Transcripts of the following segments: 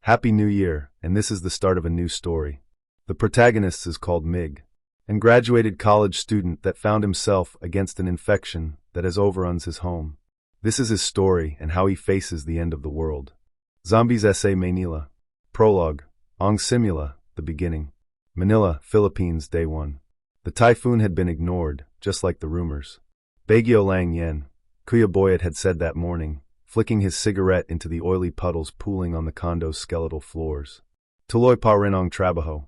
Happy New Year, and this is the start of a new story. The protagonist is called Mig, an graduated college student that found himself against an infection that has overruns his home. This is his story and how he faces the end of the world. Zombies S.A. Manila. Prologue. Ang Simula, the beginning. Manila, Philippines, Day 1. The typhoon had been ignored, just like the rumors. Baguio Lang Yen, Kuya Boyet had said that morning, flicking his cigarette into the oily puddles pooling on the condo's skeletal floors. Tuloy pa rin ang trabaho.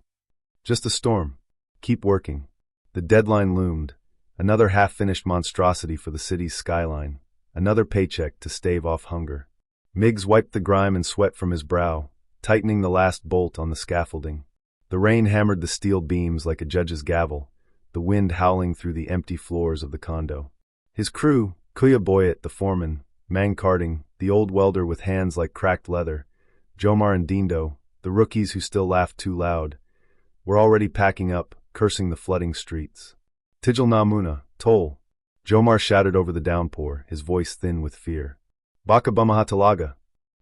Just a storm. Keep working. The deadline loomed. Another half-finished monstrosity for the city's skyline. Another paycheck to stave off hunger. Miggs wiped the grime and sweat from his brow, tightening the last bolt on the scaffolding. The rain hammered the steel beams like a judge's gavel, the wind howling through the empty floors of the condo. His crew, Kuya Boyet the foreman, Mang Carding, the old welder with hands like cracked leather, Jomar and Dindo, the rookies who still laughed too loud, were already packing up, cursing the flooding streets. Tijal na muna, toll. Jomar shouted over the downpour, his voice thin with fear. Baka bumaha talaga.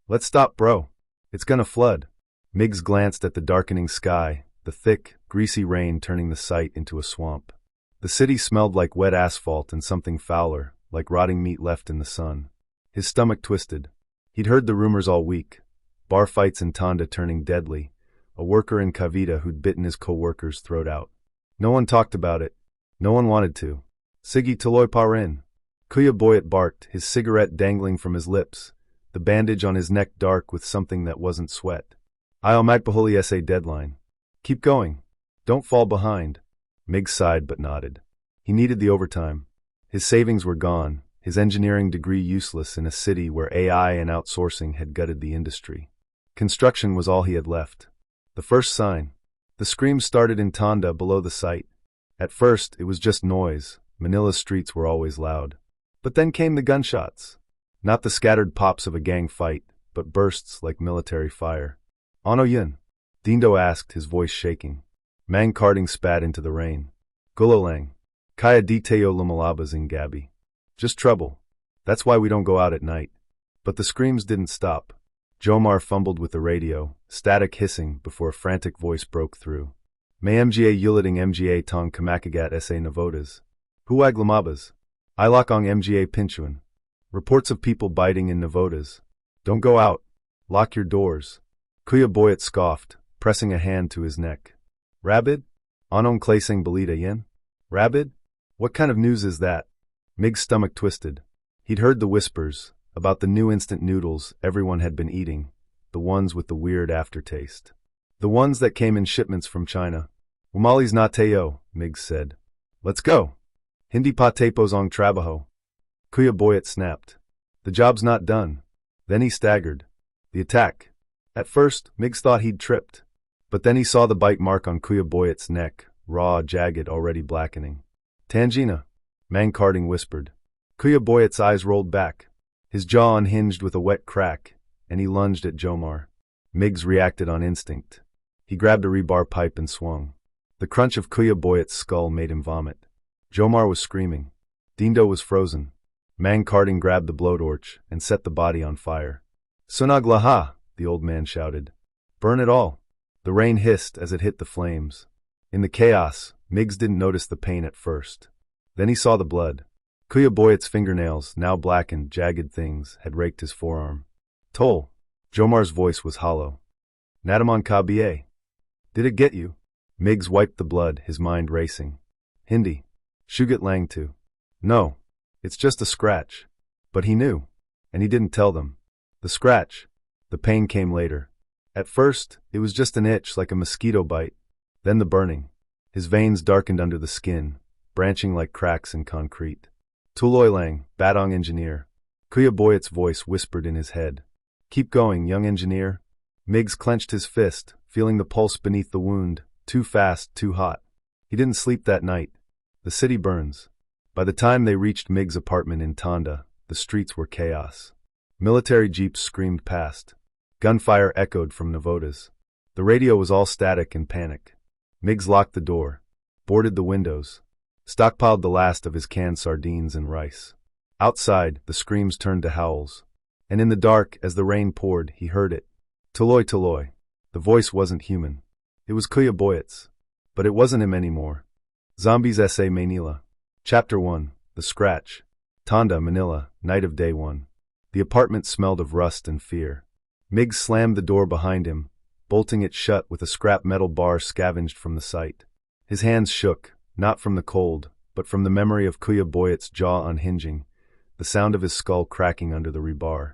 Let's stop, bro. It's gonna flood. Miggs glanced at the darkening sky, the thick, greasy rain turning the site into a swamp. The city smelled like wet asphalt and something fouler, like rotting meat left in the sun. His stomach twisted. He'd heard the rumors all week. Bar fights in Tonda turning deadly. A worker in Cavite who'd bitten his co-worker's throat out. No one talked about it. No one wanted to. Sige tuloy pa rin. Kuya Boyet barked, his cigarette dangling from his lips, the bandage on his neck dark with something that wasn't sweat. I'll magpahuli sa deadline. Keep going. Don't fall behind. Mig sighed but nodded. He needed the overtime. His savings were gone, his engineering degree useless in a city where AI and outsourcing had gutted the industry. Construction was all he had left. The first sign. The screams started in Tonda below the site. At first, it was just noise. Manila's streets were always loud. But then came the gunshots. Not the scattered pops of a gang fight, but bursts like military fire. Ano yun? Dindo asked, his voice shaking. Mang Carding spat into the rain. Gulolang. Kaya di tayo lumalabas in Gabi. Just trouble. That's why we don't go out at night. But the screams didn't stop. Jomar fumbled with the radio, static hissing before a frantic voice broke through. May mga uliting mga tong kamakagat sa navotas. Huwag lumabas. Ilocong mga pinchuan. Reports of people biting in navotas. Don't go out. Lock your doors. Kuya Boyet scoffed, pressing a hand to his neck. Rabid? Anong klaseng balita yen? Rabid? What kind of news is that? Mig's stomach twisted. He'd heard the whispers, about the new instant noodles everyone had been eating, the ones with the weird aftertaste. The ones that came in shipments from China. Umali's na tayo, Mig said. Let's go. Hindi pa tapos ang trabaho. Kuya Boyet snapped. The job's not done. Then he staggered. The attack. At first, Miggs thought he'd tripped. But then he saw the bite mark on Kuya Boyet's neck, raw, jagged, already blackening. Tangina, Mang Carding whispered. Kuya Boyet's eyes rolled back. His jaw unhinged with a wet crack, and he lunged at Jomar. Miggs reacted on instinct. He grabbed a rebar pipe and swung. The crunch of Kuya Boyet's skull made him vomit. Jomar was screaming. Dindo was frozen. Mang Carding grabbed the blowtorch and set the body on fire. Sunog laha, the old man shouted. Burn it all. The rain hissed as it hit the flames. In the chaos, Miggs didn't notice the pain at first. Then he saw the blood. Kuya Boyet's fingernails, now blackened, jagged things, had raked his forearm. Toll. Jomar's voice was hollow. Nataman ka ba? Did it get you? Miggs wiped the blood, his mind racing. Hindi. Shugat lang tu. No. It's just a scratch. But he knew. And he didn't tell them. The scratch. The pain came later. At first, it was just an itch like a mosquito bite. Then the burning. His veins darkened under the skin, branching like cracks in concrete. Tuloy lang, Batong engineer. Kuya Boyet's voice whispered in his head. Keep going, young engineer. Miggs clenched his fist, feeling the pulse beneath the wound, too fast, too hot. He didn't sleep that night. The city burns. By the time they reached Mig's apartment in Tonda, the streets were chaos. Military jeeps screamed past. Gunfire echoed from navotas. The radio was all static and panic. Miggs locked the door, boarded the windows, stockpiled the last of his canned sardines and rice. Outside, the screams turned to howls. And in the dark, as the rain poured, he heard it. Toloy Toloy. The voice wasn't human. It was Kuya Boyet's. But it wasn't him anymore. Zombies S.A. Manila. Chapter 1. The Scratch. Tonda, Manila, night of day 1. The apartment smelled of rust and fear. Miggs slammed the door behind him, bolting it shut with a scrap metal bar scavenged from the site. His hands shook, not from the cold, but from the memory of Kuya Boyet's jaw unhinging, the sound of his skull cracking under the rebar.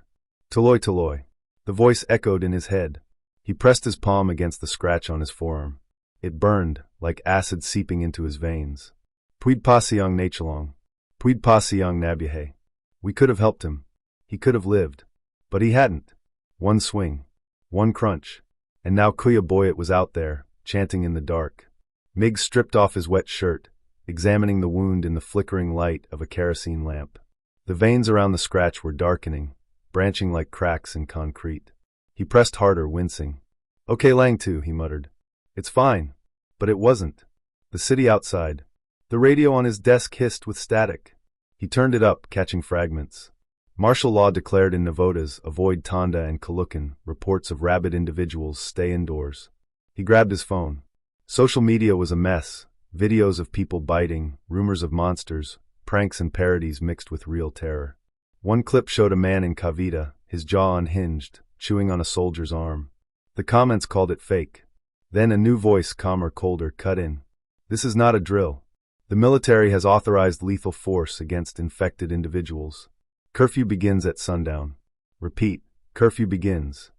Toloy Toloy. The voice echoed in his head. He pressed his palm against the scratch on his forearm. It burned, like acid seeping into his veins. Puid Pasiang Nachalong. Puid Pasiang Nabihe. We could have helped him. He could have lived. But he hadn't. One swing. One crunch. And now Kuya Boyet was out there, chanting in the dark. Miggs stripped off his wet shirt, examining the wound in the flickering light of a kerosene lamp. The veins around the scratch were darkening, branching like cracks in concrete. He pressed harder, wincing. "Okay, Lang Tu," he muttered. "It's fine." But it wasn't. The city outside. The radio on his desk hissed with static. He turned it up, catching fragments. Martial law declared in Navotas, avoid Tonda and Kalukan, reports of rabid individuals stay indoors. He grabbed his phone. Social media was a mess. Videos of people biting, rumors of monsters, pranks and parodies mixed with real terror. One clip showed a man in Cavita, his jaw unhinged, chewing on a soldier's arm. The comments called it fake. Then a new voice, calmer, colder, cut in. "This is not a drill. The military has authorized lethal force against infected individuals. Curfew begins at sundown. Repeat, curfew begins."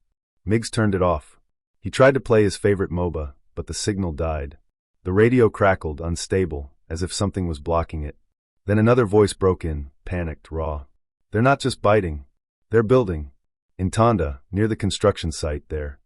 Miggs turned it off. He tried to play his favorite MOBA, but the signal died. The radio crackled, unstable, as if something was blocking it. Then another voice broke in, panicked, raw. "They're not just biting. They're building. In Tonda, near the construction site there."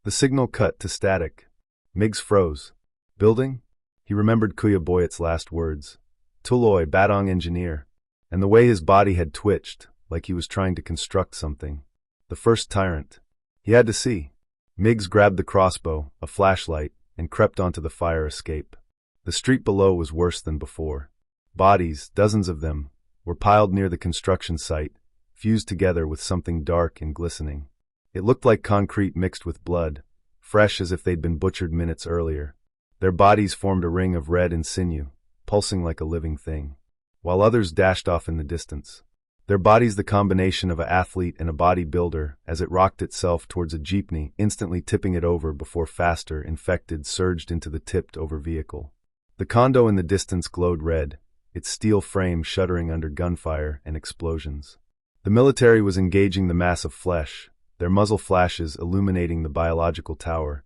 The signal cut to static. Miggs froze. Building? He remembered Kuya Boyet's last words. Tuloy, Batong engineer. And the way his body had twitched, like he was trying to construct something. The first tyrant. He had to see. Miggs grabbed the crossbow, a flashlight, and crept onto the fire escape. The street below was worse than before. Bodies, dozens of them, were piled near the construction site, fused together with something dark and glistening. It looked like concrete mixed with blood, fresh as if they'd been butchered minutes earlier. Their bodies formed a ring of red and sinew, pulsing like a living thing, while others dashed off in the distance. Their bodies the combination of an athlete and a bodybuilder as it rocked itself towards a jeepney, instantly tipping it over before faster, infected, surged into the tipped-over vehicle. The condo in the distance glowed red, its steel frame shuddering under gunfire and explosions. The military was engaging the mass of flesh, their muzzle flashes illuminating the biological tower,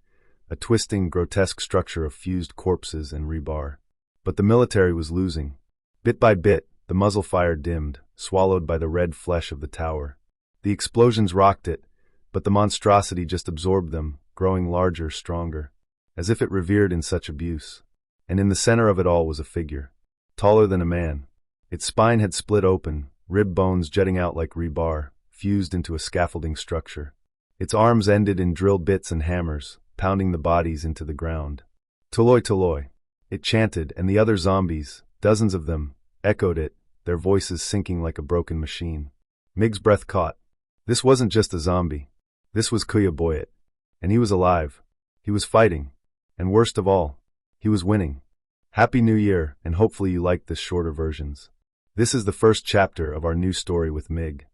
a twisting, grotesque structure of fused corpses and rebar. But the military was losing. Bit by bit, the muzzle fire dimmed, swallowed by the red flesh of the tower. The explosions rocked it, but the monstrosity just absorbed them, growing larger, stronger, as if it revered in such abuse. And in the center of it all was a figure, taller than a man. Its spine had split open, rib bones jutting out like rebar, fused into a scaffolding structure. Its arms ended in drill bits and hammers, pounding the bodies into the ground. "Toloy Toloy," it chanted, and the other zombies, dozens of them, echoed it, their voices sinking like a broken machine. Miggs' breath caught. This wasn't just a zombie. This was Kuya Boyet. And he was alive. He was fighting. And worst of all, he was winning. Happy New Year, and hopefully you liked this shorter versions. This is the first chapter of our new story with Mig.